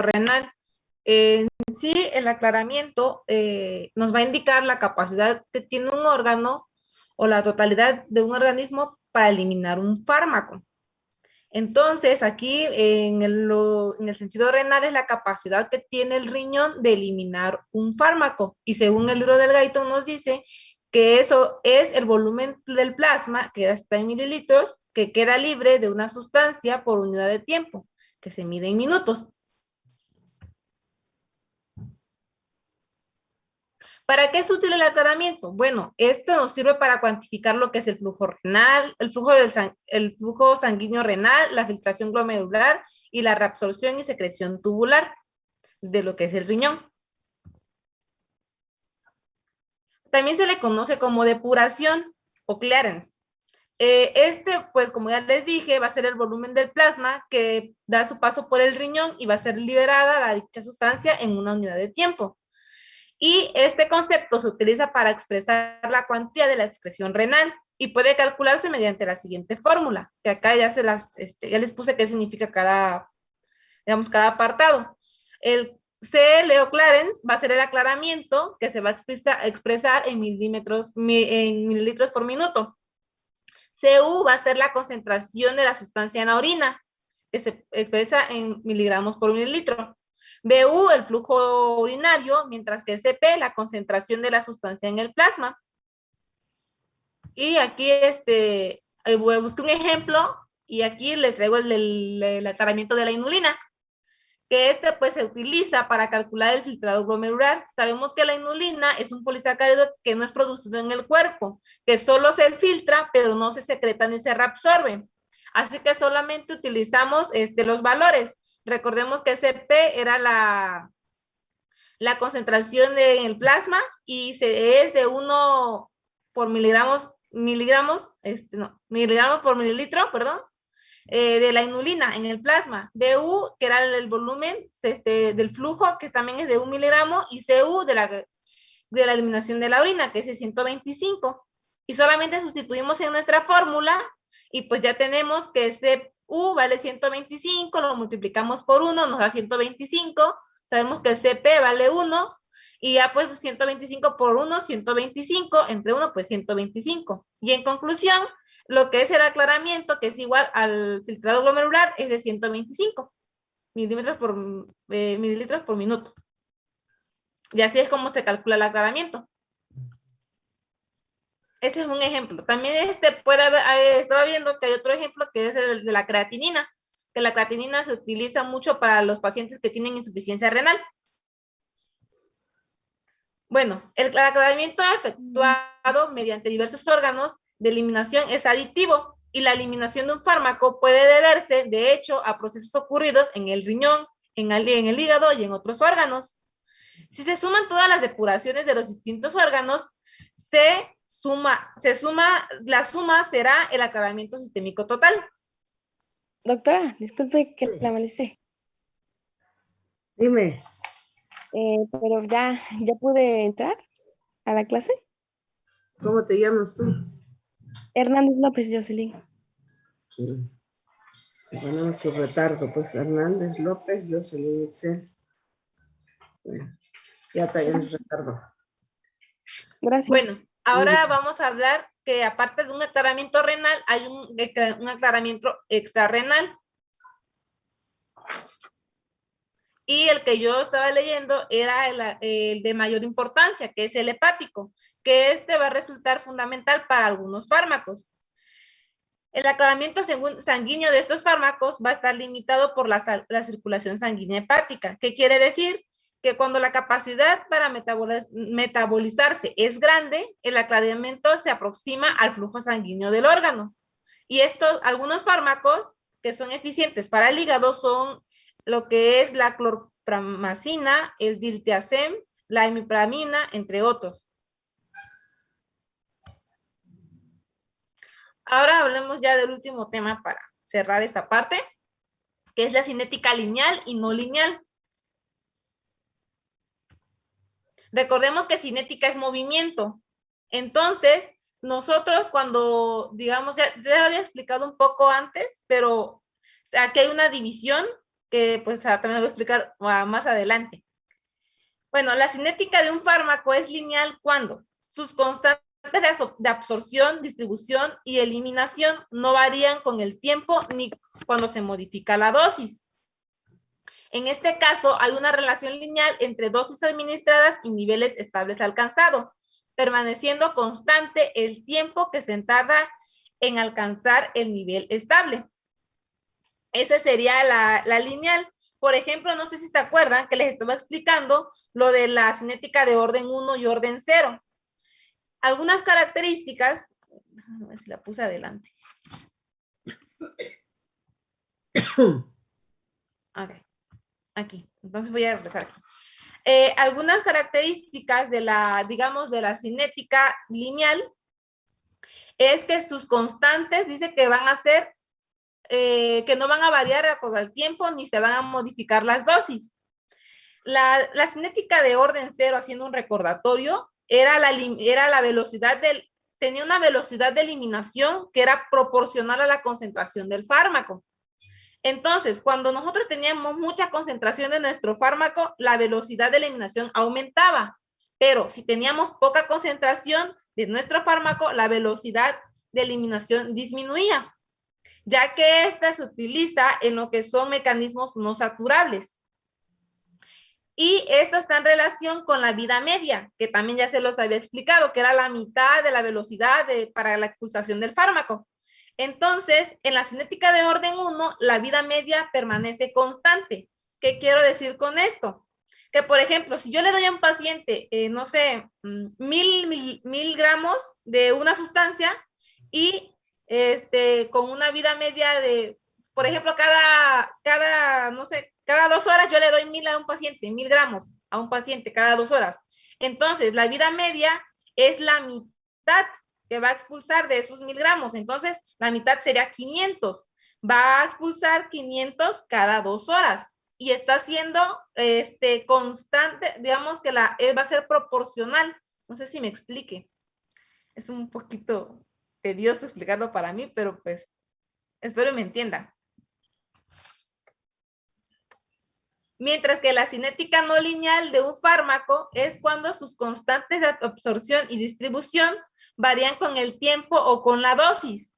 renal. En sí, el aclaramiento nos va a indicar la capacidad que tiene un órgano o la totalidad de un organismo para eliminar un fármaco. Entonces, aquí en el sentido renal es la capacidad que tiene el riñón de eliminar un fármaco. Y según el libro del Guyton nos dice que eso es el volumen del plasma, que está en mililitros, que queda libre de una sustancia por unidad de tiempo, que se mide en minutos. ¿Para qué es útil el aclaramiento? Bueno, esto nos sirve para cuantificar lo que es el flujo renal, el flujo sanguíneo renal, la filtración glomerular y la reabsorción y secreción tubular de lo que es el riñón. También se le conoce como depuración o clearance. Pues como ya les dije, va a ser el volumen del plasma que da su paso por el riñón y va a ser liberada la dicha sustancia en una unidad de tiempo. Y este concepto se utiliza para expresar la cuantía de la excreción renal y puede calcularse mediante la siguiente fórmula, que acá ya les puse qué significa digamos, cada apartado. El CL o Clarence va a ser el aclaramiento que se va a expresar en mililitros por minuto. CU va a ser la concentración de la sustancia en la orina, que se expresa en miligramos por mililitro. BU, el flujo urinario, mientras que CP, la concentración de la sustancia en el plasma. Y aquí busqué un ejemplo y aquí les traigo el aclaramiento de la inulina, que pues se utiliza para calcular el filtrado glomerular. Sabemos que la inulina es un polisacárido que no es producido en el cuerpo, que solo se filtra, pero no se secreta ni se reabsorbe. Así que solamente utilizamos los valores. Recordemos que CP era la concentración en el plasma y es de 1 por miligramos por mililitro, perdón, de la inulina en el plasma. DU, que era el volumen del flujo, que también es de 1 miligramo, y CU de la eliminación de la orina, que es de 125. Y solamente sustituimos en nuestra fórmula y pues ya tenemos que CU vale 125, lo multiplicamos por 1, nos da 125. Sabemos que CP vale 1 y ya pues 125 por 1, 125, entre 1 pues 125. Y en conclusión, lo que es el aclaramiento, que es igual al filtrado glomerular, es de 125 mililitros por minuto. Y así es como se calcula el aclaramiento. Ese es un ejemplo. También puede haber, estaba viendo que hay otro ejemplo que es el de la creatinina, que la creatinina se utiliza mucho para los pacientes que tienen insuficiencia renal. Bueno, el aclaramiento efectuado mediante diversos órganos de eliminación es aditivo y la eliminación de un fármaco puede deberse, de hecho, a procesos ocurridos en el riñón, en el hígado y en otros órganos. Si se suman todas las depuraciones de los distintos órganos, la suma será el aclaramiento sistémico total. Doctora, disculpe que la molesté. Dime. Pero ya pude entrar a la clase. ¿Cómo te llamas tú? Hernández López, Jocelyn. Sí. Ponemos tu retardo, pues Hernández López, Jocelyn Excel. Bueno, ya tenemos retardo. Gracias. Bueno, ahora vamos a hablar que aparte de un aclaramiento renal, hay un aclaramiento extrarrenal. Y el que yo estaba leyendo era el de mayor importancia, que es el hepático, que va a resultar fundamental para algunos fármacos. El aclaramiento sanguíneo de estos fármacos va a estar limitado por la circulación sanguínea hepática. ¿Qué quiere decir? Que cuando la capacidad para metabolizarse es grande, el aclaramiento se aproxima al flujo sanguíneo del órgano. Y algunos fármacos que son eficientes para el hígado son lo que es la clorpramazina, el diltiazem, la imipramina, entre otros. Ahora hablemos ya del último tema para cerrar esta parte, que es la cinética lineal y no lineal. Recordemos que cinética es movimiento. Entonces, nosotros cuando, digamos, ya lo había explicado un poco antes, pero aquí hay una división que pues también lo voy a explicar más adelante. Bueno, la cinética de un fármaco es lineal cuando sus constantes de absorción, distribución y eliminación no varían con el tiempo ni cuando se modifica la dosis. En este caso, hay una relación lineal entre dosis administradas y niveles estables alcanzados, permaneciendo constante el tiempo que se tarda en alcanzar el nivel estable. Esa sería la lineal. Por ejemplo, no sé si se acuerdan que les estaba explicando lo de la cinética de orden 1 y orden 0. Algunas características, a ver si la puse adelante. Ok, aquí. Entonces voy a regresar aquí. Algunas características de la, digamos, de la cinética lineal es que sus constantes dice que van a ser, que no van a variar con el tiempo ni se van a modificar las dosis. La cinética de orden 0, haciendo un recordatorio, era la velocidad tenía una velocidad de eliminación que era proporcional a la concentración del fármaco. Entonces, cuando nosotros teníamos mucha concentración de nuestro fármaco, la velocidad de eliminación aumentaba. Pero si teníamos poca concentración de nuestro fármaco, la velocidad de eliminación disminuía, ya que esta se utiliza en lo que son mecanismos no saturables. Y esto está en relación con la vida media, que también ya se los había explicado, que era la mitad de la velocidad para la expulsación del fármaco. Entonces, en la cinética de orden 1, la vida media permanece constante. ¿Qué quiero decir con esto? Que, por ejemplo, si yo le doy a un paciente, no sé, 1000 gramos de una sustancia y con una vida media de, por ejemplo, no sé, cada 2 horas yo le doy 1000 a un paciente, 1000 gramos a un paciente cada 2 horas. Entonces, la vida media es la mitad que va a expulsar de esos 1000 gramos. Entonces, la mitad sería 500. Va a expulsar 500 cada 2 horas. Y está siendo constante, digamos que va a ser proporcional. No sé si me explique. Es un poquito tedioso explicarlo para mí, pero pues espero me entiendan. Mientras que la cinética no lineal de un fármaco es cuando sus constantes de absorción y distribución varían con el tiempo o con la dosis.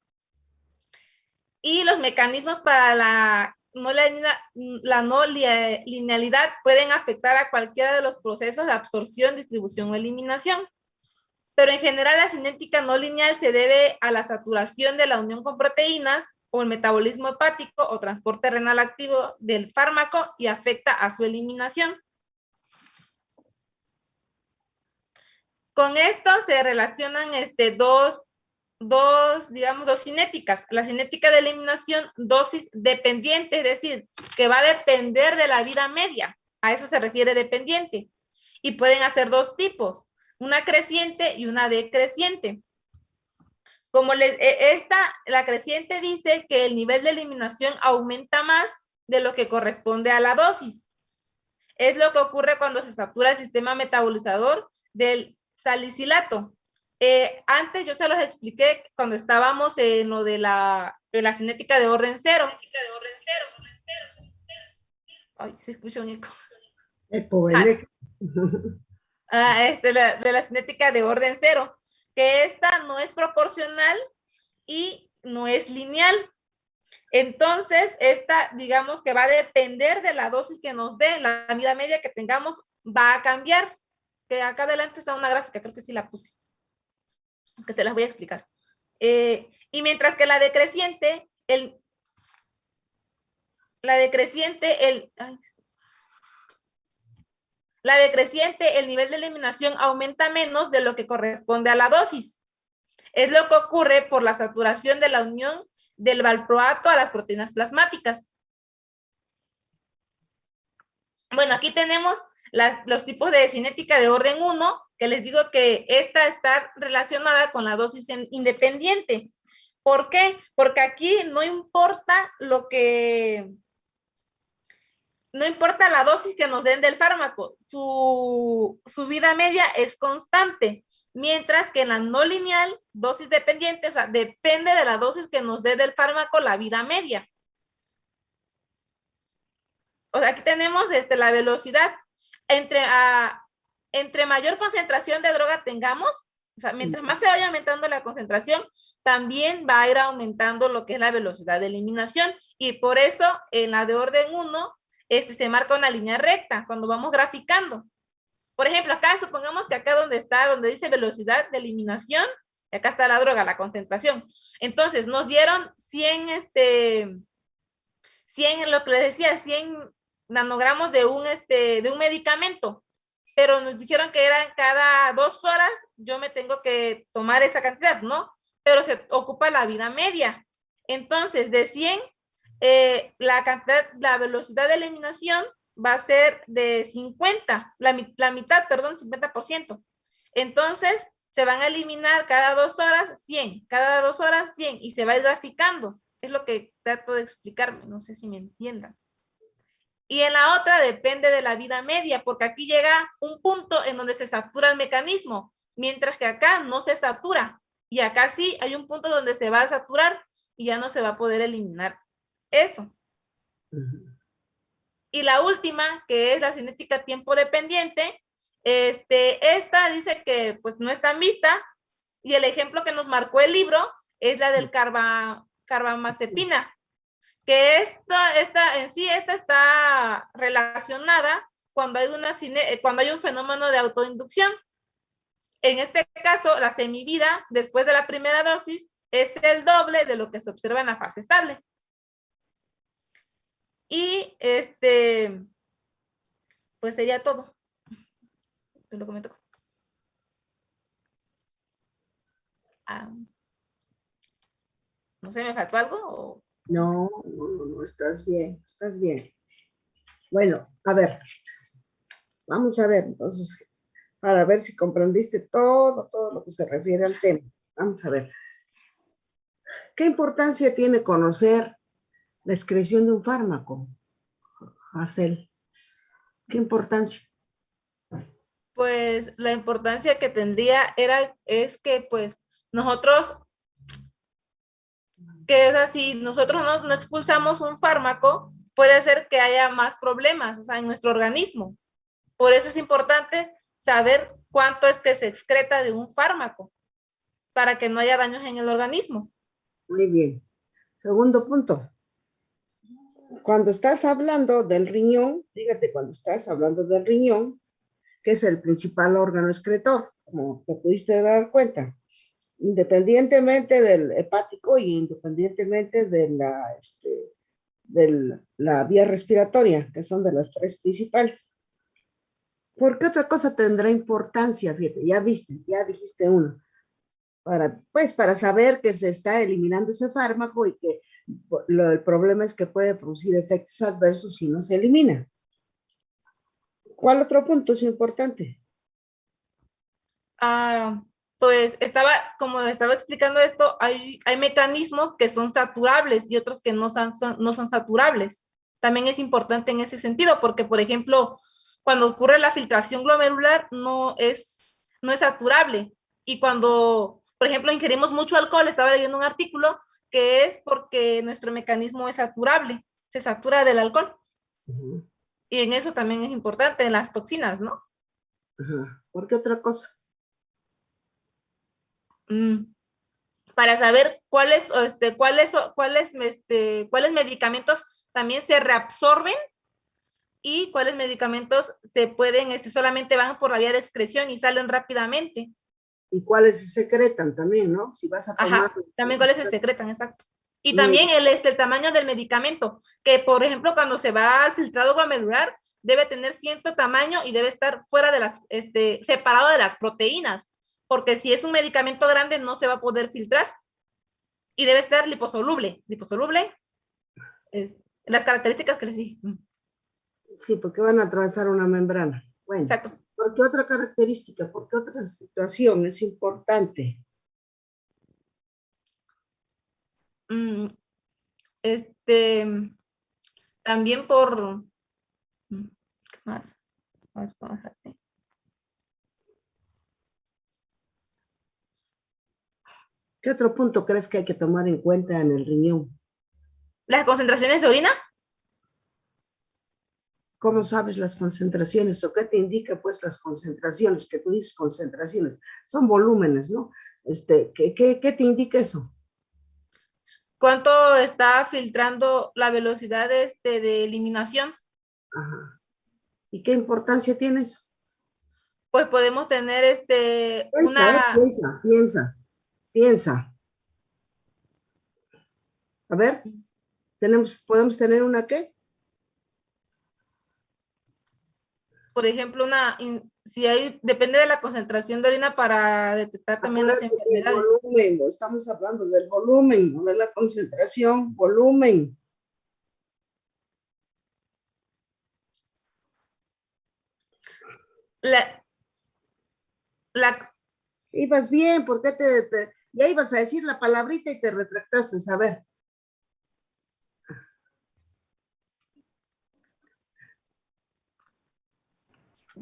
Y los mecanismos para la no linealidad pueden afectar a cualquiera de los procesos de absorción, distribución o eliminación. Pero en general la cinética no lineal se debe a la saturación de la unión con proteínas o el metabolismo hepático o transporte renal activo del fármaco y afecta a su eliminación. Con esto se relacionan dos cinéticas. La cinética de eliminación, dosis dependiente, es decir, que va a depender de la vida media. A eso se refiere dependiente. Y pueden hacer dos tipos, una creciente y una decreciente. Como la creciente dice que el nivel de eliminación aumenta más de lo que corresponde a la dosis. Es lo que ocurre cuando se satura el sistema metabolizador del salicilato. Antes yo se los expliqué cuando estábamos en lo de la cinética de orden 0. Ay, se escucha un eco. Eco. De la cinética de orden 0, que esta no es proporcional y no es lineal. Entonces, esta, digamos que va a depender de la dosis que nos dé, la vida media que tengamos va a cambiar. Que acá adelante está una gráfica, creo que sí la puse, que se las voy a explicar. Y mientras que la decreciente, el nivel de eliminación aumenta menos de lo que corresponde a la dosis. Es lo que ocurre por la saturación de la unión del valproato a las proteínas plasmáticas. Bueno, aquí tenemos los tipos de cinética de orden 1, que les digo que esta está relacionada con la dosis independiente. ¿Por qué? Porque aquí no importa la dosis que nos den del fármaco, su vida media es constante, mientras que en la no lineal, dosis dependiente, o sea, depende de la dosis que nos dé del fármaco la vida media. o sea, aquí tenemos la velocidad. Entre mayor concentración de droga tengamos, o sea, mientras más se vaya aumentando la concentración, también va a ir aumentando lo que es la velocidad de eliminación. Y por eso, en la de orden 1, se marca una línea recta cuando vamos graficando. Por ejemplo, acá supongamos que acá donde dice velocidad de eliminación, acá está la droga, la concentración. Entonces, nos dieron 100, lo que les decía, 100 nanogramos de un medicamento, pero nos dijeron que eran cada 2 horas, yo me tengo que tomar esa cantidad, ¿no? Pero se ocupa la vida media. Entonces, de 100, la velocidad de eliminación va a ser de 50, la mitad, perdón, 50%. Entonces, se van a eliminar cada 2 horas 100, cada 2 horas 100, y se va a ir graficando. Es lo que trato de explicarme, no sé si me entiendan. Y en la otra depende de la vida media, porque aquí llega un punto en donde se satura el mecanismo, mientras que acá no se satura. Y acá sí hay un punto donde se va a saturar y ya no se va a poder eliminar eso. Y la última, que es la cinética tiempo dependiente, esta dice que pues no está vista, y el ejemplo que nos marcó el libro es la del carbamazepina, que esta está relacionada cuando hay un fenómeno de autoinducción. En este caso, la semivida después de la primera dosis es el doble de lo que se observa en la fase estable. Y pues sería todo. Es lo que me tocó. No sé, ¿me faltó algo? ¿O? No, estás bien, estás bien. Bueno, a ver, vamos a ver, entonces, para ver si comprendiste todo lo que se refiere al tema. Vamos a ver. ¿Qué importancia tiene conocer la excreción de un fármaco, Hazel? ¿Qué importancia? Pues la importancia que tendría es que pues nosotros, que es así, nosotros no expulsamos un fármaco, puede ser que haya más problemas, o sea, en nuestro organismo. Por eso es importante saber cuánto es que se excreta de un fármaco, para que no haya daños en el organismo. Muy bien. Segundo punto. Cuando estás hablando del riñón, fíjate, cuando estás hablando del riñón, que es el principal órgano excretor, como te pudiste dar cuenta, independientemente del hepático y independientemente de la vía respiratoria, que son de las tres principales. ¿Por qué otra cosa tendrá importancia? Fíjate, ya viste, ya dijiste uno. Para saber que se está eliminando ese fármaco y que el problema es que puede producir efectos adversos si no se elimina. ¿Cuál otro punto es importante? Pues como estaba explicando esto, hay mecanismos que son saturables y otros que no son saturables. También es importante en ese sentido, porque, por ejemplo, cuando ocurre la filtración glomerular, no es saturable. Y cuando, por ejemplo, ingerimos mucho alcohol, estaba leyendo un artículo que es porque nuestro mecanismo es saturable, se satura del alcohol. Y en eso también es importante, en las toxinas, ¿no? ¿Por qué otra cosa? Para saber cuáles medicamentos también se reabsorben y cuáles medicamentos se pueden, solamente van por la vía de excreción y salen rápidamente. Y cuáles se secretan también, ¿no? Si vas a tomar. Ajá, también cuáles se secretan, exacto. Y también el tamaño del medicamento, que por ejemplo cuando se va al filtrado glomerular, debe tener cierto tamaño y debe estar fuera de separado de las proteínas, porque si es un medicamento grande no se va a poder filtrar. Y debe estar liposoluble. Las características que les dije. Sí, porque van a atravesar una membrana. Bueno, exacto. ¿Por qué otra característica? ¿Por qué otra situación es importante? También por... ¿Qué más? Vamos a ver. ¿Qué otro punto crees que hay que tomar en cuenta en el riñón? Las concentraciones de orina. ¿Cómo sabes las concentraciones o qué te indica pues las concentraciones? Que tú dices concentraciones, son volúmenes, ¿no? ¿Qué te indica eso? ¿Cuánto está filtrando la velocidad de eliminación? Ajá. ¿Y qué importancia tiene eso? Pues podemos tener una, Piensa. A ver, ¿podemos tener una qué? por ejemplo, si hay, depende de la concentración de orina para detectar también las Acuérdate que el enfermedades. volumen, estamos hablando del volumen, no de la concentración, volumen. La, la, Ibas bien, ¿por qué ya ibas a decir la palabrita y te retractaste? A ver.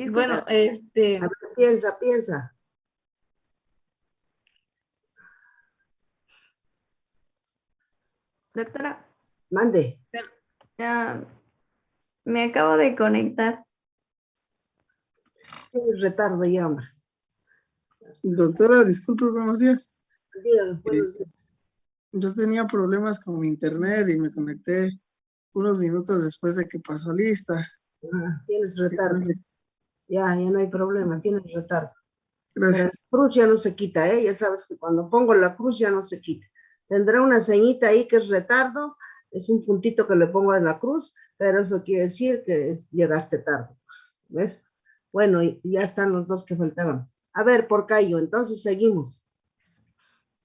bueno, A ver, piensa. Doctora, Mande. ya me acabo de conectar. Tienes retardo ya, hombre. Doctora, disculpe, buenos días. Diga, buenos días. Yo tenía problemas con mi internet y me conecté unos minutos después de que pasó lista. Tienes retardo. Entonces, Ya no hay problema, tienes retardo. Pero la gracias. cruz ya no se quita, ¿eh? Ya sabes que cuando pongo la cruz ya no se quita. Tendrá una ceñita ahí que es retardo, es un puntito que le pongo en la cruz, pero eso quiere decir que llegaste tarde, pues, ¿ves? Bueno, y ya están los dos que faltaban. A ver, por Cayo, entonces seguimos.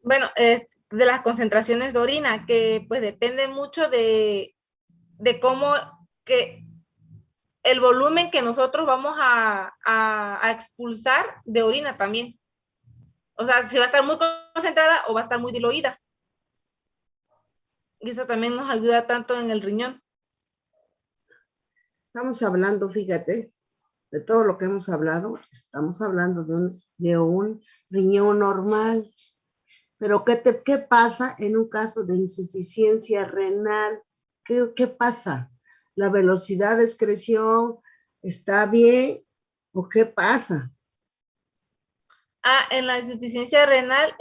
bueno, de las concentraciones de orina, que pues depende mucho de cómo, que el volumen que nosotros vamos a expulsar de orina también. O sea, si va a estar muy concentrada o va a estar muy diluida. Y eso también nos ayuda tanto en el riñón. Estamos hablando, fíjate, de todo lo que hemos hablado, estamos hablando de un riñón normal. Pero ¿qué pasa en un caso de insuficiencia renal? ¿Qué pasa? ¿La velocidad de excreción está bien o qué pasa? En la insuficiencia renal,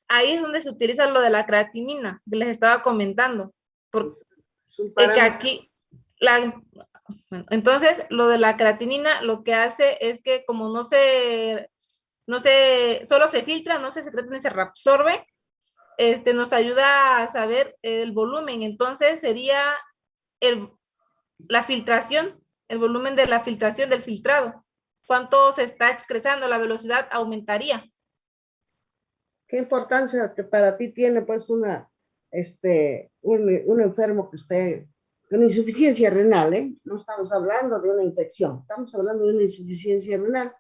ahí es donde se utiliza lo de la creatinina, que les estaba comentando. Porque Es un que parámetro. aquí, bueno, entonces, lo de la creatinina lo que hace es que como solo se filtra, no se secreta ni se reabsorbe, nos ayuda a saber el volumen. Entonces, sería el, la filtración, el volumen de la filtración del filtrado. ¿Cuánto se está excretando? La velocidad aumentaría. ¿Qué importancia que para ti tiene pues un enfermo que esté con insuficiencia renal, ¿eh? No estamos hablando de una infección, estamos hablando de una insuficiencia renal.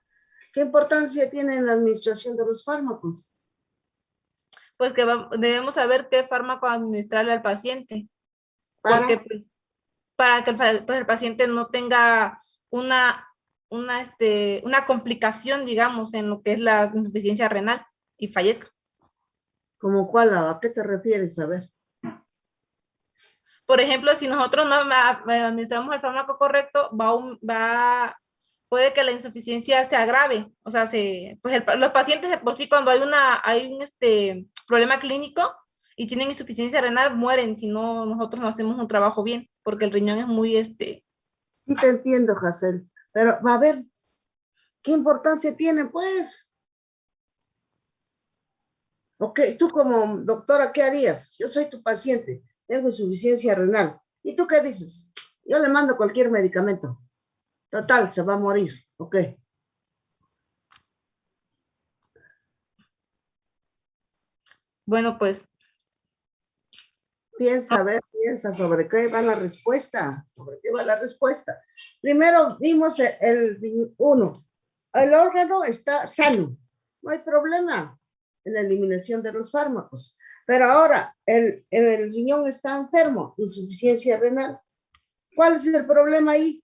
¿Qué importancia tiene en la administración de los fármacos? Pues que debemos saber qué fármaco administrarle al paciente, porque Para, pues, para que el paciente no tenga una complicación, digamos, en lo que es la insuficiencia renal y fallezca. ¿como cuál? ¿A qué te refieres? A ver. Por ejemplo, si nosotros no administramos el fármaco correcto, puede que la insuficiencia se agrave. O sea, los pacientes de por sí cuando hay un problema clínico y tienen insuficiencia renal, mueren si no nosotros no hacemos un trabajo bien, porque el riñón es muy Sí te entiendo, Hazel, pero a ver, ¿qué importancia tiene, pues? Ok, tú como doctora, ¿qué harías? Yo soy tu paciente, tengo insuficiencia renal. ¿Y tú qué dices? Yo le mando cualquier medicamento. Total, se va a morir. Ok. bueno, pues Piensa, a ver, piensa sobre qué va la respuesta. Sobre qué va la respuesta. Primero vimos uno. El órgano está sano. No hay problema en la eliminación de los fármacos. Pero ahora el riñón está enfermo, insuficiencia renal. ¿Cuál es el problema ahí?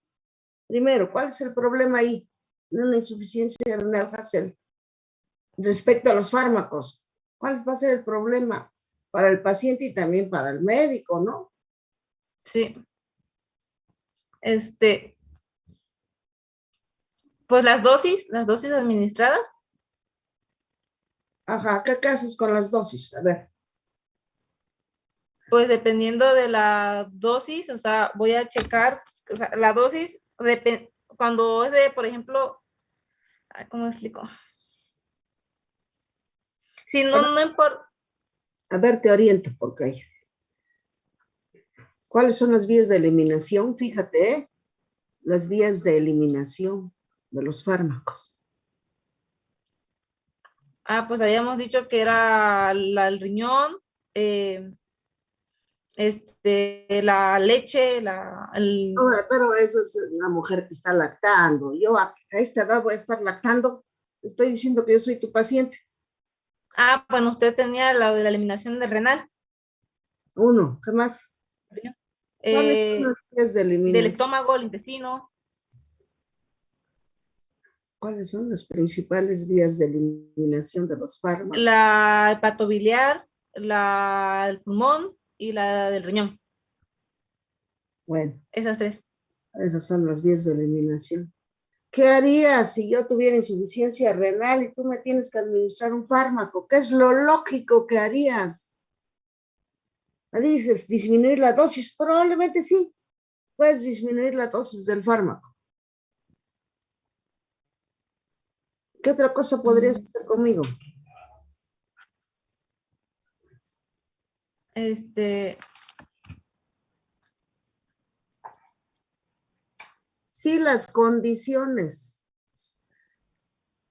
Primero, ¿cuál es el problema ahí? Una insuficiencia renal fácil respecto a los fármacos. ¿Cuál va a ser el problema para el paciente y también para el médico, no? sí. Este, pues las dosis administradas. Ajá, ¿qué haces con las dosis? A ver. Pues dependiendo de la dosis, o sea, voy a checar, o sea, la dosis, cuando es de, por ejemplo, ¿cómo explico? Si no, no importa. A ver, te oriento, porque ¿cuáles son las vías de eliminación? Fíjate, ¿eh? Las vías de eliminación de los fármacos. Pues habíamos dicho que era el riñón, la leche, Pero eso es una mujer que está lactando. Yo a esta edad voy a estar lactando. Estoy diciendo que yo soy tu paciente. bueno, usted tenía la de la eliminación del renal, Uno, ¿qué más? ¿Cuáles son las vías de del eliminación? estómago, el intestino, ¿Cuáles son las principales vías de eliminación de los fármacos? la hepatobiliar, la del pulmón y la del riñón. Bueno, Esas tres. esas son las vías de eliminación. ¿Qué harías si yo tuviera insuficiencia renal y tú me tienes que administrar un fármaco? ¿Qué es lo lógico que harías? Dices, disminuir la dosis. Probablemente sí, puedes disminuir la dosis del fármaco. ¿Qué otra cosa podrías hacer conmigo? Si las condiciones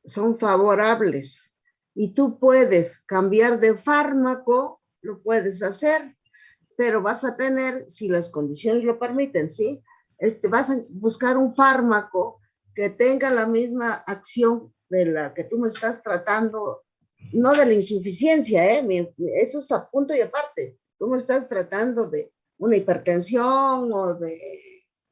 son favorables y tú puedes cambiar de fármaco, lo puedes hacer, pero vas a tener, si las condiciones lo permiten, ¿sí? Vas a buscar un fármaco que tenga la misma acción de la que tú me estás tratando, no de la insuficiencia, eso es a punto y aparte. Tú me estás tratando de una hipertensión o de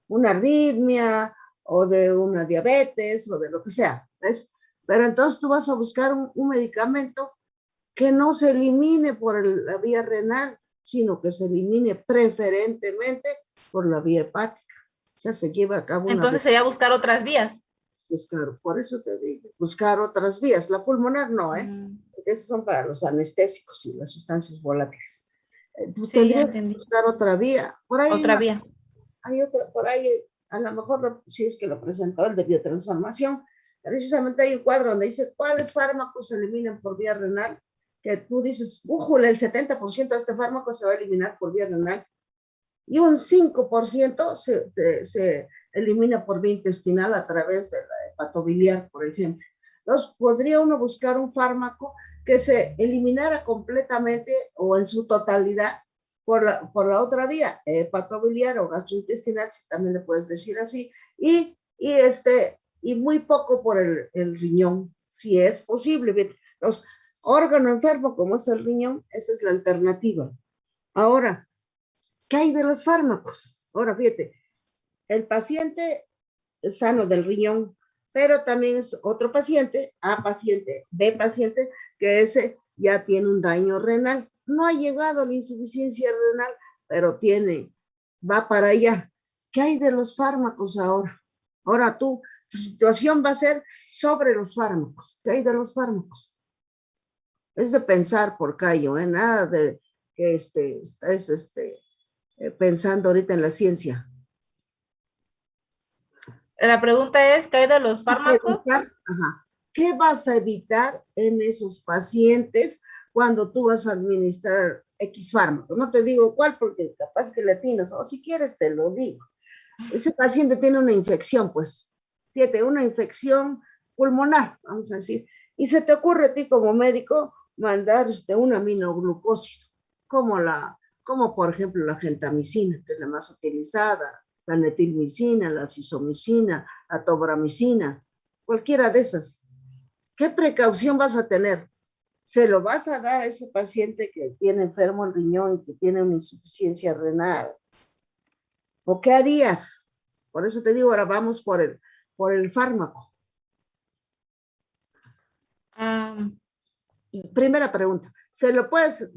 una arritmia o de una diabetes o de lo que sea, ¿ves? Pero entonces tú vas a buscar un medicamento que no se elimine por la vía renal, sino que se elimine preferentemente por la vía hepática. O sea, se lleva a cabo una... Entonces sería buscar otras vías. Buscar, por eso te digo, buscar otras vías. La pulmonar no, porque esos son para los anestésicos y las sustancias volátiles. Tú Sí, tendrías que buscar otra vía. Por ahí otra vía. hay otra, por ahí, a lo mejor, si es que lo presentó el de biotransformación, precisamente hay un cuadro donde dice cuáles fármacos se eliminan por vía renal, que tú dices, újule, el 70% de este fármaco se va a eliminar por vía renal, y un 5% se elimina por vía intestinal a través de la hepatobiliar, por ejemplo. Entonces, podría uno buscar un fármaco que se eliminara completamente o en su totalidad por la otra vía, hepatobiliar o gastrointestinal, si también le puedes decir así, y muy poco por el riñón, si es posible. Entonces, órgano enfermo como es el riñón, esa es la alternativa. Ahora, ¿qué hay de los fármacos? Ahora, fíjate, el paciente es sano del riñón, pero también es otro paciente, A paciente, B paciente, que ese ya tiene un daño renal. No ha llegado a la insuficiencia renal, pero va para allá. ¿Qué hay de los fármacos ahora? Ahora tu situación va a ser sobre los fármacos. ¿Qué hay de los fármacos? Es de pensar por Cayo, nada de que pensando ahorita en la ciencia. La pregunta es, ¿qué hay de los fármacos? ¿Qué vas a evitar en esos pacientes cuando tú vas a administrar X fármaco? No te digo cuál porque capaz que le atinas, o si quieres te lo digo. Ese paciente tiene una infección, pues, fíjate, una infección pulmonar, vamos a decir, y se te ocurre a ti como médico mandar un aminoglucósido, como por ejemplo la gentamicina, que es la más utilizada, la netilmicina, la azithromicina, la tobramicina, cualquiera de esas. ¿Qué precaución vas a tener? ¿Se lo vas a dar a ese paciente que tiene enfermo el riñón y que tiene una insuficiencia renal? ¿O qué harías? Por eso te digo, ahora vamos por el fármaco. Primera pregunta, ¿se lo puedes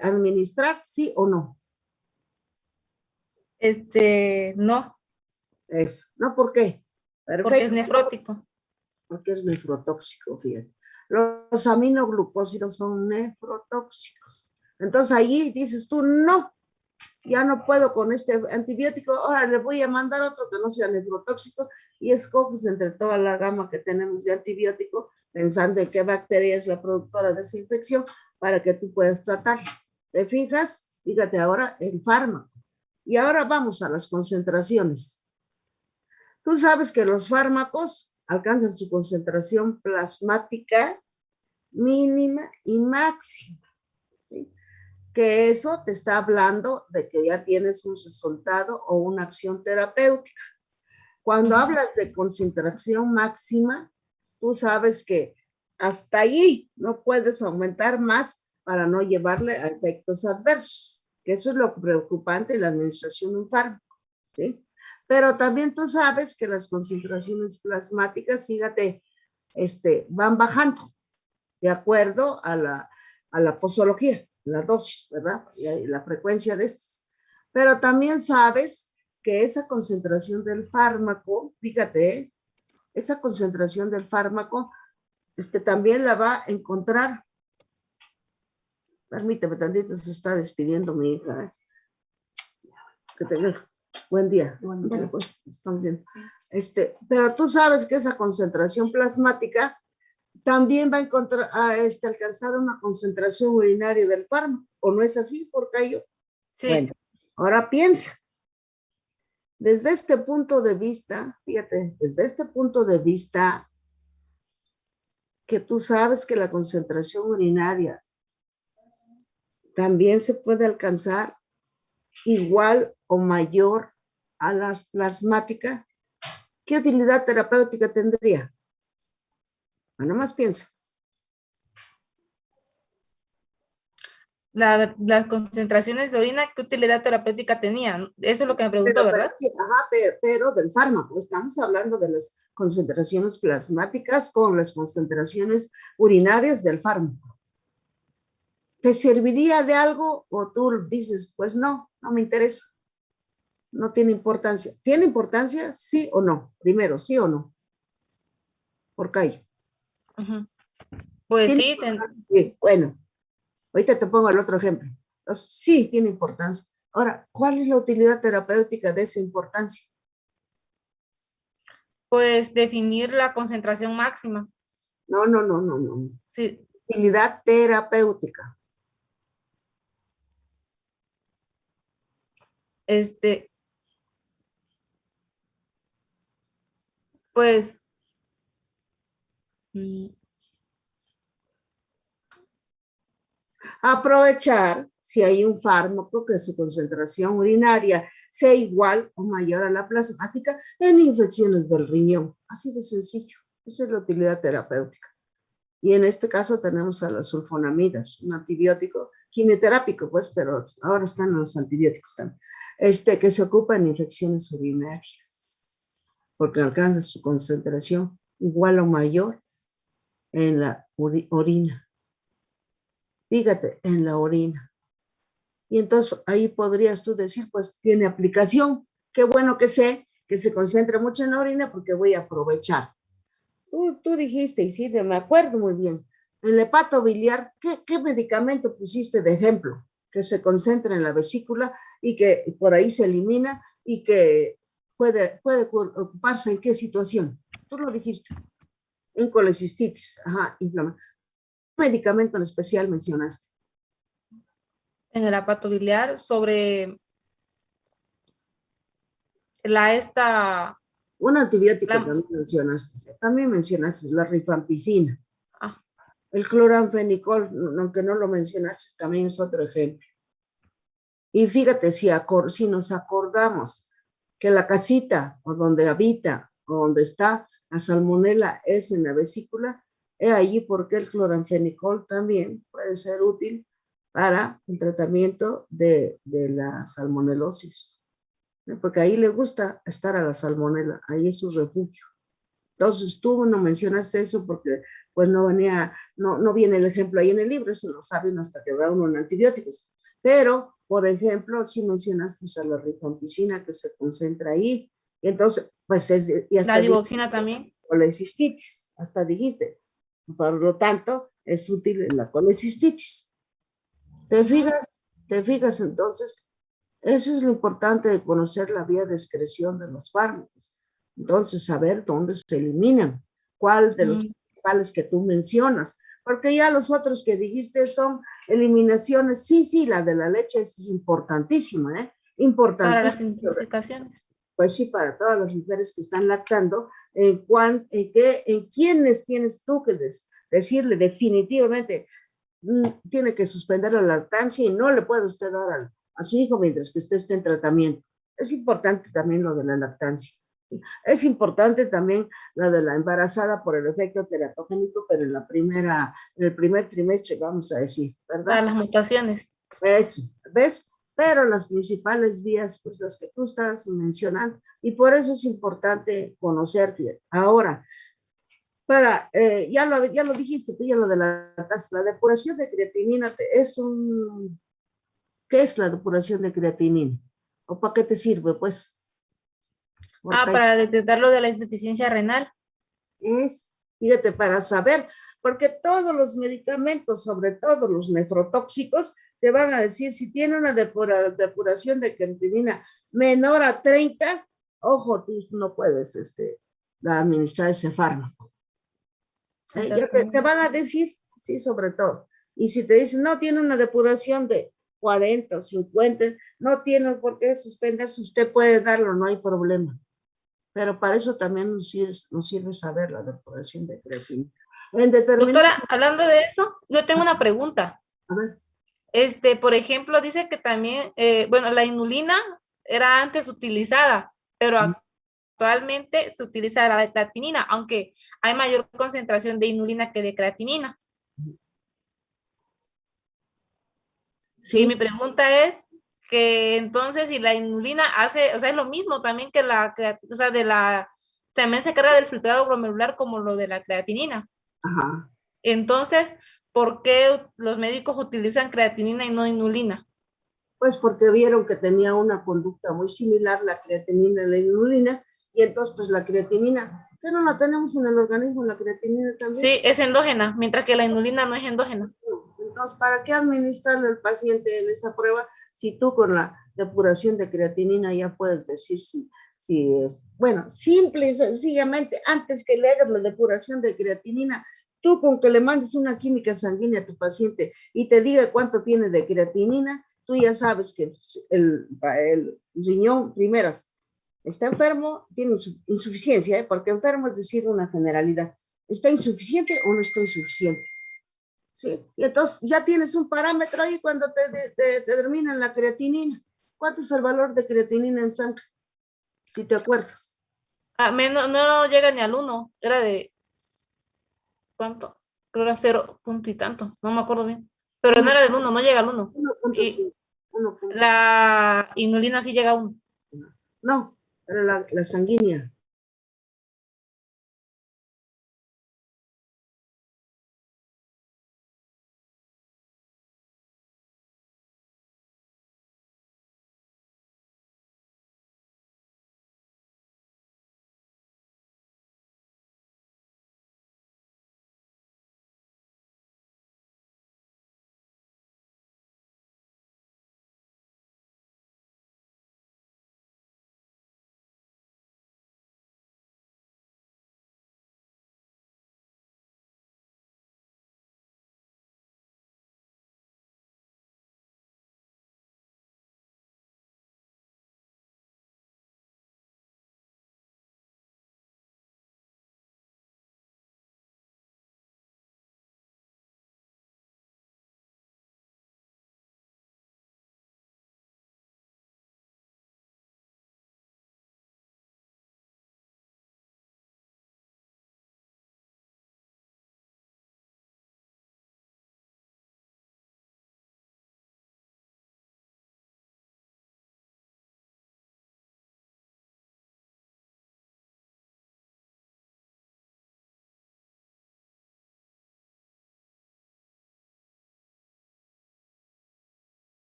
administrar, sí o no? No. Eso. ¿No? ¿Por qué? porque es Perfecto. nefrótico. Porque es nefrotóxico, fíjate. Los aminoglucósidos son nefrotóxicos. Entonces allí dices tú, no, ya no puedo con este antibiótico, ahora le voy a mandar otro que no sea nefrotóxico y escoges entre toda la gama que tenemos de antibiótico, pensando en qué bacteria es la productora de esa infección para que tú puedas tratarla. ¿Te fijas? Fíjate ahora el fármaco. Y ahora vamos a las concentraciones. Tú sabes que los fármacos alcanzan su concentración plasmática mínima y máxima, ¿sí? Que eso te está hablando de que ya tienes un resultado o una acción terapéutica. Cuando hablas de concentración máxima, tú sabes que hasta allí no puedes aumentar más para no llevarle a efectos adversos, que eso es lo preocupante en la administración de un fármaco, ¿sí? Pero también tú sabes que las concentraciones plasmáticas, fíjate, van bajando de acuerdo a la posología, la dosis, ¿verdad? Y la frecuencia de estas. Pero también sabes que esa concentración del fármaco, fíjate, esa concentración del fármaco, también la va a encontrar. Permíteme tantito, se está despidiendo mi hija. Que tengas buen día. Buen día. Pues, estamos viendo. Pero tú sabes que esa concentración plasmática también va a encontrar, alcanzar una concentración urinaria del fármaco, ¿o no es así, Porcayo? Sí. Bueno, ahora piensa, desde este punto de vista, fíjate, desde este punto de vista, que tú sabes que la concentración urinaria también se puede alcanzar igual o mayor a las plasmáticas, ¿qué utilidad terapéutica tendría? Nada más piensa. Las concentraciones de orina, ¿qué utilidad terapéutica tenían? Eso es lo que me preguntó, ¿verdad? Pero del fármaco, estamos hablando de las concentraciones plasmáticas con las concentraciones urinarias del fármaco. ¿Te serviría de algo o tú dices, pues no, no me interesa? No tiene importancia. ¿Tiene importancia? Sí o no. Primero, sí o no. Porcayo. Pues sí. Sí, bueno, ahorita te pongo el otro ejemplo. Entonces, sí tiene importancia. Ahora, ¿cuál es la utilidad terapéutica de esa importancia? Pues definir la concentración máxima. No. Sí. Utilidad terapéutica. Pues aprovechar si hay un fármaco que su concentración urinaria sea igual o mayor a la plasmática en infecciones del riñón. Así de sencillo. Esa es la utilidad terapéutica. Y en este caso tenemos a las sulfonamidas, un antibiótico quimioterápico, pues, pero ahora están los antibióticos también, que se ocupa en infecciones urinarias, porque alcanza su concentración igual o mayor en la orina. Fíjate, en la orina. Y entonces ahí podrías tú decir, pues tiene aplicación. Qué bueno que sé que se concentra mucho en la orina porque voy a aprovechar. Tú dijiste, y sí, me acuerdo muy bien, el hepato biliar, ¿qué medicamento pusiste de ejemplo? Que se concentra en la vesícula y que por ahí se elimina y que puede ocuparse en qué situación. Tú lo dijiste. En colecistitis, inflamación. ¿Qué medicamento en especial mencionaste? En el hepato biliar, sobre un antibiótico también mencionaste la rifampicina. El cloranfenicol, aunque no lo mencionaste, también es otro ejemplo. Y fíjate, si nos acordamos que la casita o donde habita o donde está la salmonela es en la vesícula, es allí porque el cloranfenicol también puede ser útil para el tratamiento de la salmonelosis. Porque ahí le gusta estar a la salmonela, ahí es su refugio. Entonces tú no mencionaste eso porque pues no viene el ejemplo ahí en el libro, eso lo sabe uno hasta que va uno en antibióticos. Pero, por ejemplo, si mencionaste a la rifampicina que se concentra ahí Y entonces, pues, y La hasta digoxina también. colecistitis, hasta dijiste. Por lo tanto, es útil en la colecistitis. ¿Te fijas? ¿Te fijas entonces? Eso es lo importante de conocer la vía de excreción de los fármacos. Entonces, saber dónde se eliminan, cuál de los principales que tú mencionas, porque ya los otros que dijiste son eliminaciones, sí, sí, la de la leche es importantísima, ¿eh? Para las Importantísima. intoxicaciones. Pues sí, para todas las mujeres que están lactando, en quiénes tienes tú que decirle definitivamente, tiene que suspender la lactancia y no le puede usted dar a su hijo mientras que esté en tratamiento. Es importante también lo de la lactancia. ¿Sí? Es importante también lo de la embarazada por el efecto teratogénico, pero en el primer trimestre, vamos a decir, Para ¿verdad? las mutaciones. ¿Ves? Pero las principales vías, pues las que tú estás mencionando, y por eso es importante conocerte. Ahora, ya lo dijiste, tú ya lo de la depuración de creatinina ¿qué es la depuración de creatinina? ¿O para qué te sirve? Pues, porque Para detectar lo de la insuficiencia renal. fíjate, para saber, porque todos los medicamentos, sobre todo los nefrotóxicos, te van a decir si tiene una depuración de creatinina menor a 30, ojo, tú no puedes administrar ese fármaco. Ya te van a decir, sí, sobre todo. Y si te dicen, no tiene una depuración de 40 o 50, no tiene por qué suspenderse, usted puede darlo, no hay problema. Pero para eso también nos sirve saber la depuración de creatina. En determinado, Doctora, hablando de eso, yo tengo una pregunta. a ver, Por ejemplo, dice que también, bueno, la inulina era antes utilizada, pero actualmente se utiliza la creatinina, aunque hay mayor concentración de inulina que de creatinina. Y sí, mi pregunta es que entonces si la inulina hace, o sea, es lo mismo también que o sea, también se carga del filtrado glomerular como lo de la creatinina. ajá. Entonces, ¿por qué los médicos utilizan creatinina y no inulina? Pues porque vieron que tenía una conducta muy similar la creatinina y la inulina, y entonces pues la creatinina, que no la tenemos en el organismo, la creatinina también. Sí, es endógena, mientras que la inulina no es endógena. Entonces, ¿para qué administrarle al paciente en esa prueba si tú con la depuración de creatinina ya puedes decir si es, bueno, simple y sencillamente, antes que le hagas la depuración de creatinina, tú con que le mandes una química sanguínea a tu paciente y te diga cuánto tiene de creatinina, tú ya sabes que el riñón, primeras, está enfermo, tiene insuficiencia, porque enfermo es decir una generalidad. ¿Está insuficiente o no está insuficiente? Sí, y entonces ya tienes un parámetro ahí cuando te determinan la creatinina. ¿Cuánto es el valor de creatinina en sangre? Si te acuerdas. No llega ni al uno, era de, ¿cuánto? Creo era cero punto y tanto, no me acuerdo bien. Pero no era del uno, no llega al uno. Y 1.5. 1.5. la inulina sí llega a uno. No, era la sanguínea.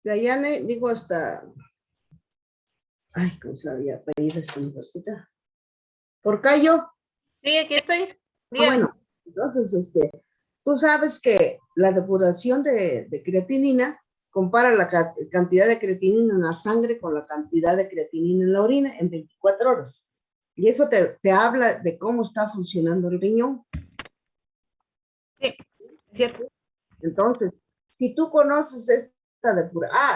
Dayane, digo hasta, ay, ¿cómo se había apellido esta universidad? ¿Porcayo? Sí, aquí estoy. Ah, Dígame. bueno, entonces, tú sabes que la depuración de creatinina compara la cantidad de creatinina en la sangre con la cantidad de creatinina en la orina en 24 horas. Y eso te habla de cómo está funcionando el riñón. Sí, es cierto. Entonces, si tú conoces esta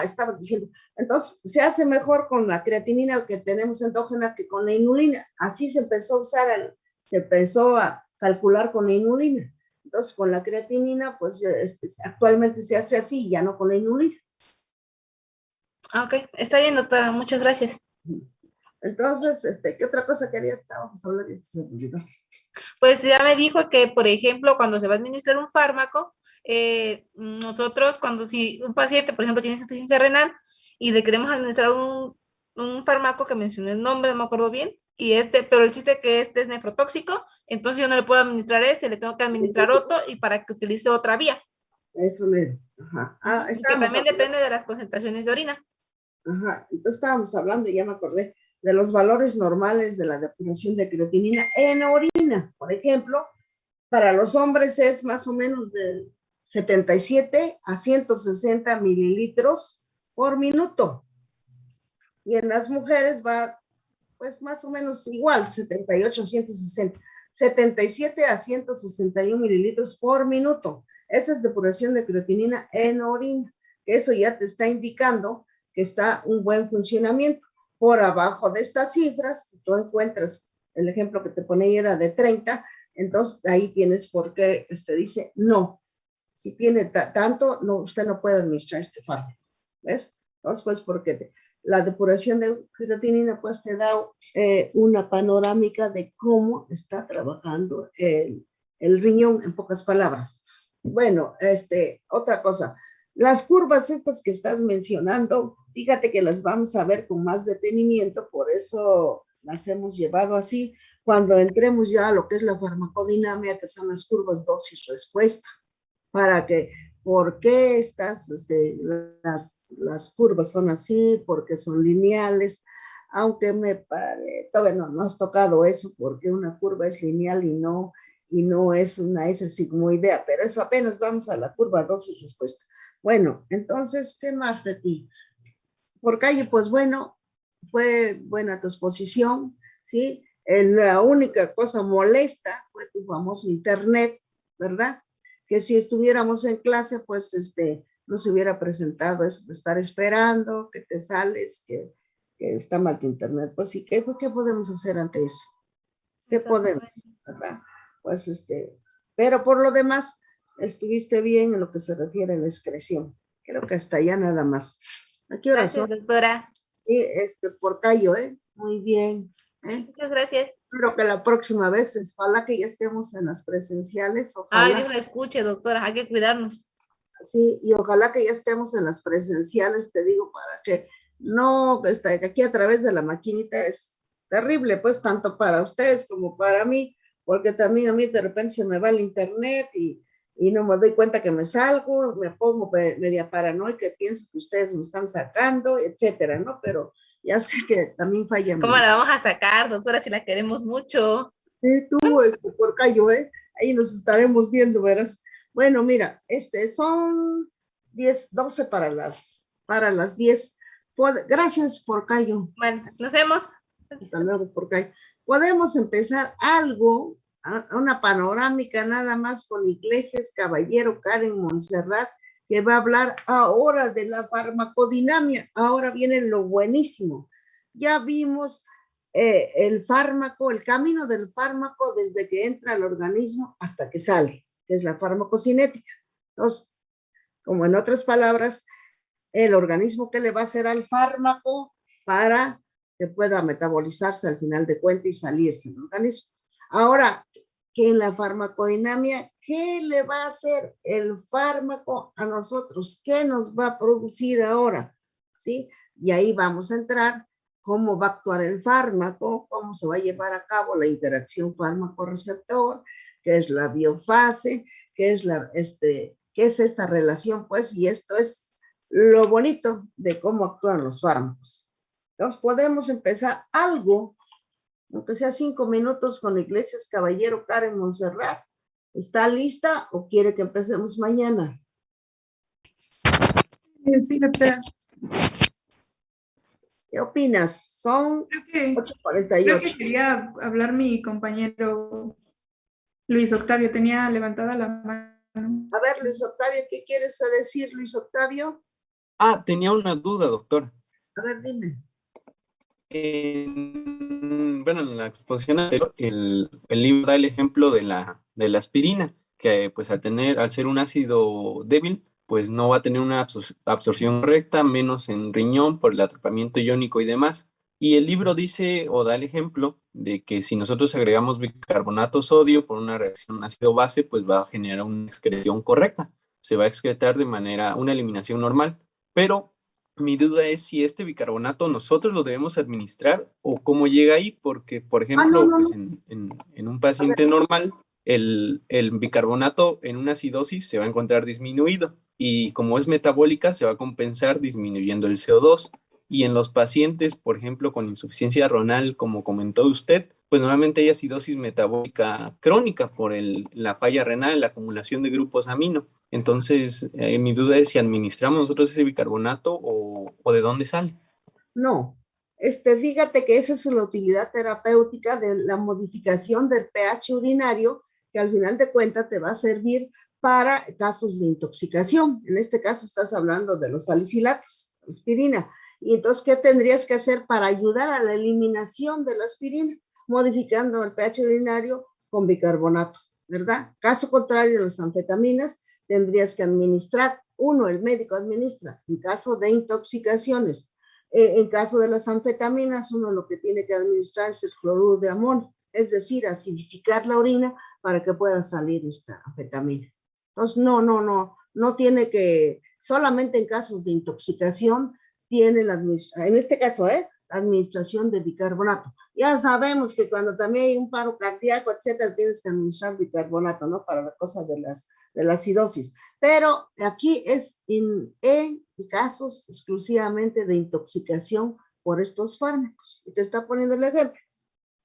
estabas diciendo, entonces se hace mejor con la creatinina que tenemos endógena que con la inulina. Así se empezó a usar, se empezó a calcular con la inulina. Entonces, con la creatinina, pues actualmente se hace así, ya no con la inulina. Ah, ok, está bien, doctora, muchas gracias. Entonces, ¿qué otra cosa querías? Estábamos hablando de esto. Pues ya me dijo que, por ejemplo, cuando se va a administrar un fármaco, nosotros cuando si un paciente, por ejemplo, tiene insuficiencia renal y le queremos administrar un fármaco que mencioné el nombre, no me acuerdo bien, pero el chiste que este es nefrotóxico, entonces yo no le puedo administrar ese, le tengo que administrar otro y para que utilice otra vía. Eso me, ajá. Que Estábamos también hablando. depende de las concentraciones de orina. Ajá, entonces estábamos hablando, y ya me acordé, de los valores normales de la depuración de creatinina en orina. Por ejemplo, para los hombres es más o menos de 77 a 160 mililitros por minuto. Y en las mujeres va, pues más o menos igual, 78 a 160. 77 a 161 mililitros por minuto. Esa es depuración de creatinina en orina. Eso ya te está indicando que está un buen funcionamiento. Por abajo de estas cifras, si tú encuentras el ejemplo que te ponía era de 30, entonces ahí tienes por qué se dice no. Si tiene tanto, no, usted no puede administrar este fármaco. ¿Ves? Entonces, pues porque la depuración de creatinina pues te da una panorámica de cómo está trabajando el riñón, en pocas palabras. Bueno, otra cosa, las curvas estas que estás mencionando, fíjate que las vamos a ver con más detenimiento, por eso las hemos llevado así, cuando entremos ya a lo que es la farmacodinámica, que son las curvas dosis-respuesta, para que, ¿por qué las curvas son así? Porque son lineales, aunque todavía no has tocado eso, porque una curva es lineal y no es una S sigmoidea, pero eso apenas vamos a la curva dosis-respuesta. Bueno, entonces, ¿qué más de ti? Por calle, pues bueno, fue buena tu exposición, ¿sí? La única cosa molesta fue tu famoso internet, ¿verdad? Que si estuviéramos en clase, pues no se hubiera presentado eso de estar esperando, que te sales, que está mal tu internet. Pues sí, ¿qué podemos hacer ante eso? ¿Qué podemos? ¿Verdad? Pues pero por lo demás, estuviste bien en lo que se refiere a la excreción. Creo que hasta allá nada más. ¿A qué hora son? Gracias, doctora. Sí, por Cayo, ¿eh? Muy bien, ¿eh? Muchas gracias. Espero que la próxima vez, ojalá que ya estemos en las presenciales, Ay, ojalá, Dios la escuche, doctora, hay que cuidarnos. sí, y ojalá que ya estemos en las presenciales, te digo, para que no, aquí a través de la maquinita es terrible, pues, tanto para ustedes como para mí, porque también a mí de repente se me va el internet y no me doy cuenta que me salgo, me pongo media paranoica, pienso que ustedes me están sacando, etcétera, ¿no? Pero ya sé que también falla ¿Cómo mi... la vamos a sacar, doctora, si la queremos mucho? Sí, tú, por Cayo, ¿eh? Ahí nos estaremos viendo, verás. Bueno, mira, son 10, 12 para las 10. Gracias, por Cayo. Bueno, nos vemos. Hasta luego, por Cayo. Podemos empezar algo, una panorámica nada más con Iglesias Caballero, Karen Montserrat, que va a hablar ahora de la farmacodinamia. Ahora viene lo buenísimo. Ya vimos el fármaco, el camino del fármaco desde que entra al organismo hasta que sale, que es la farmacocinética. Entonces, como en otras palabras, el organismo que le va a hacer al fármaco para que pueda metabolizarse al final de cuentas y salir del organismo. Ahora, que en la farmacodinamia, ¿qué le va a hacer el fármaco a nosotros? ¿Qué nos va a producir ahora? ¿Sí? Y ahí vamos a entrar cómo va a actuar el fármaco, cómo se va a llevar a cabo la interacción fármaco-receptor, qué es la biofase, qué es esta relación, pues, y esto es lo bonito de cómo actúan los fármacos. Entonces podemos empezar algo, aunque sea 5 minutos, con Iglesias Caballero Karen Montserrat. ¿Está lista o quiere que empecemos mañana? Sí, doctora. ¿Qué opinas? Son Creo 8:48. que quería hablar mi compañero Luis Octavio. Tenía levantada la mano. A ver, Luis Octavio, ¿qué quieres decir, Luis Octavio? Tenía una duda, doctor. A ver, dime. Bueno, en la exposición anterior, el libro da el ejemplo de la aspirina, que pues al ser un ácido débil, pues no va a tener una absorción correcta, menos en riñón por el atrapamiento iónico y demás. Y el libro dice o da el ejemplo de que si nosotros agregamos bicarbonato sodio por una reacción ácido-base, pues va a generar una excreción correcta. Se va a excretar de manera, una eliminación normal. Pero mi duda es si este bicarbonato nosotros lo debemos administrar o cómo llega ahí, porque, por ejemplo, no. pues en un paciente normal, el bicarbonato en una acidosis se va a encontrar disminuido y como es metabólica, se va a compensar disminuyendo el CO2. Y en los pacientes, por ejemplo, con insuficiencia renal, como comentó usted, pues normalmente hay acidosis metabólica crónica por la falla renal, la acumulación de grupos amino. Entonces, mi duda es si administramos nosotros ese bicarbonato o de dónde sale. No, fíjate que esa es la utilidad terapéutica de la modificación del pH urinario, que al final de cuentas te va a servir para casos de intoxicación. En este caso estás hablando de los salicilatos, aspirina. Y entonces, ¿qué tendrías que hacer para ayudar a la eliminación de la aspirina? Modificando el pH urinario con bicarbonato, ¿verdad? Caso contrario, las anfetaminas tendrías que administrar, el médico administra en caso de intoxicaciones. En caso de las anfetaminas, uno lo que tiene que administrar es el cloruro de amonio, es decir, acidificar la orina para que pueda salir esta anfetamina. Entonces, no tiene que, solamente en casos de intoxicación, tiene en este caso, la administración de bicarbonato. Ya sabemos que cuando también hay un paro cardíaco, etcétera, tienes que administrar bicarbonato, ¿no? Para la cosa de la acidosis. Pero aquí es en casos exclusivamente de intoxicación por estos fármacos. Y te está poniendo el ejemplo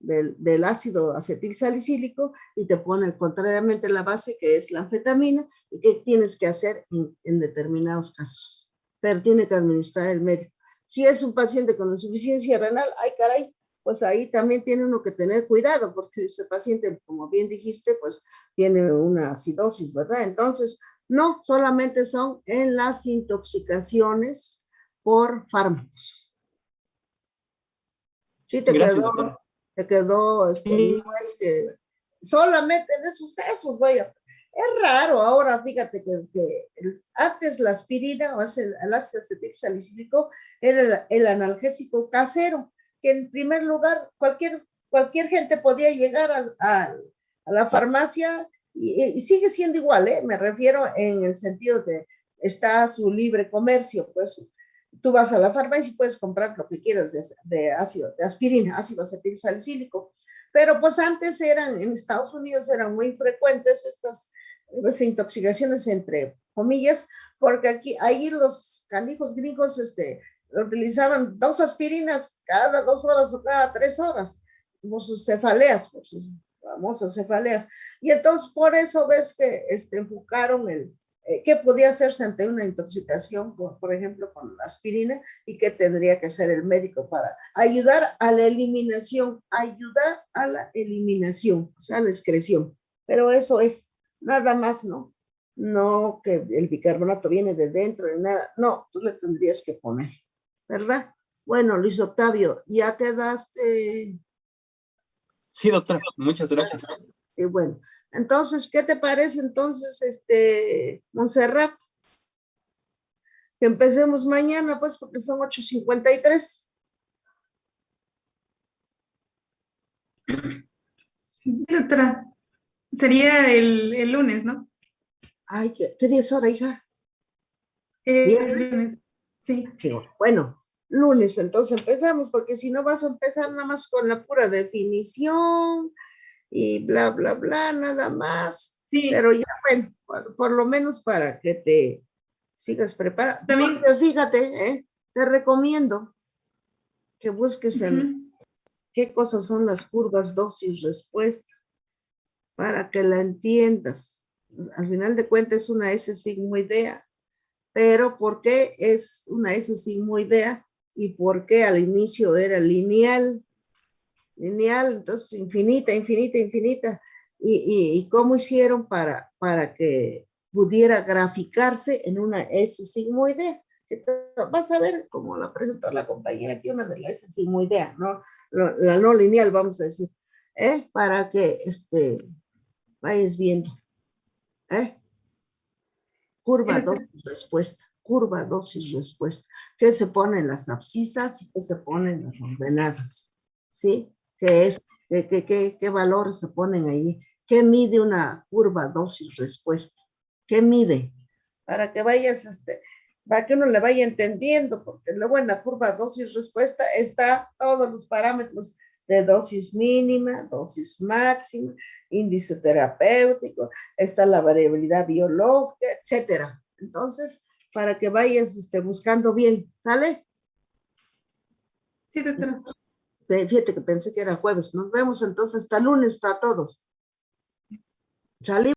del ácido acetilsalicílico y te pone contrariamente la base, que es la anfetamina, y qué tienes que hacer en determinados casos. Pero tiene que administrar el médico. Si es un paciente con insuficiencia renal, ay caray, pues ahí también tiene uno que tener cuidado, porque ese paciente, como bien dijiste, pues tiene una acidosis, ¿verdad? Entonces, no solamente son en las intoxicaciones por fármacos. Sí, Gracias, doctor. te quedó, no es que solamente en esos casos, vaya. Es raro ahora, fíjate que antes la aspirina o el ácido acetilsalicílico era el analgésico casero, que en primer lugar cualquier gente podía llegar a la farmacia y sigue siendo igual, me refiero en el sentido de está su libre comercio, pues tú vas a la farmacia y puedes comprar lo que quieras de aspirina, ácido acetilsalicílico. Pero pues antes en Estados Unidos eran muy frecuentes estas intoxicaciones entre comillas, porque ahí los canijos gringos utilizaban 2 aspirinas cada 2 horas o cada 3 horas, como sus cefaleas, por sus famosas cefaleas. Y entonces por eso ves que enfocaron qué podía hacerse ante una intoxicación, por ejemplo, con la aspirina, y qué tendría que hacer el médico para ayudar a la eliminación, o sea, la excreción. Pero eso es nada más, ¿no? No que el bicarbonato viene de dentro ni nada. No, tú le tendrías que poner, ¿verdad? Bueno, Luis Octavio, ¿ya quedaste? Sí, doctora, muchas gracias. Sí, bueno. Entonces, ¿qué te parece entonces, Montserrat? Que empecemos mañana, pues, porque son 8:53. Doctora, sería el lunes, ¿no? Ay, ¿qué día es ahora, hija? Es lunes, sí. Sí, bueno, lunes, entonces empezamos, porque si no vas a empezar nada más con la pura definición y bla, bla, bla, nada más. Sí. Pero ya, bueno, por lo menos para que te sigas preparado. También- Fíjate, te recomiendo que busques en Ujú. qué cosas son las curvas dosis-respuesta para que la entiendas. Al final de cuentas es una S sigmoidea, pero ¿por qué es una S sigmoidea? ¿Y por qué al inicio era lineal? Lineal, entonces infinita, infinita, infinita. ¿Y cómo hicieron para que pudiera graficarse en una S sigmoidea? Vas a ver, como la presentó la compañera aquí, una de las S sigmoidea, ¿no? La no lineal, vamos a decir, para que vayas viendo. Curva dosis-respuesta, curva dosis-respuesta. ¿Qué se pone en las abscisas y qué se pone en las ordenadas? ¿Sí? ¿Qué valores se ponen ahí? ¿Qué mide una curva dosis-respuesta? ¿Qué mide? Para que vayas, para que uno le vaya entendiendo, porque luego en la curva dosis-respuesta está todos los parámetros de dosis mínima, dosis máxima, índice terapéutico, está la variabilidad biológica, etcétera. Entonces, para que vayas buscando bien, ¿sale? Sí, doctora. Fíjate que pensé que era jueves. Nos vemos entonces hasta lunes a todos. Salimos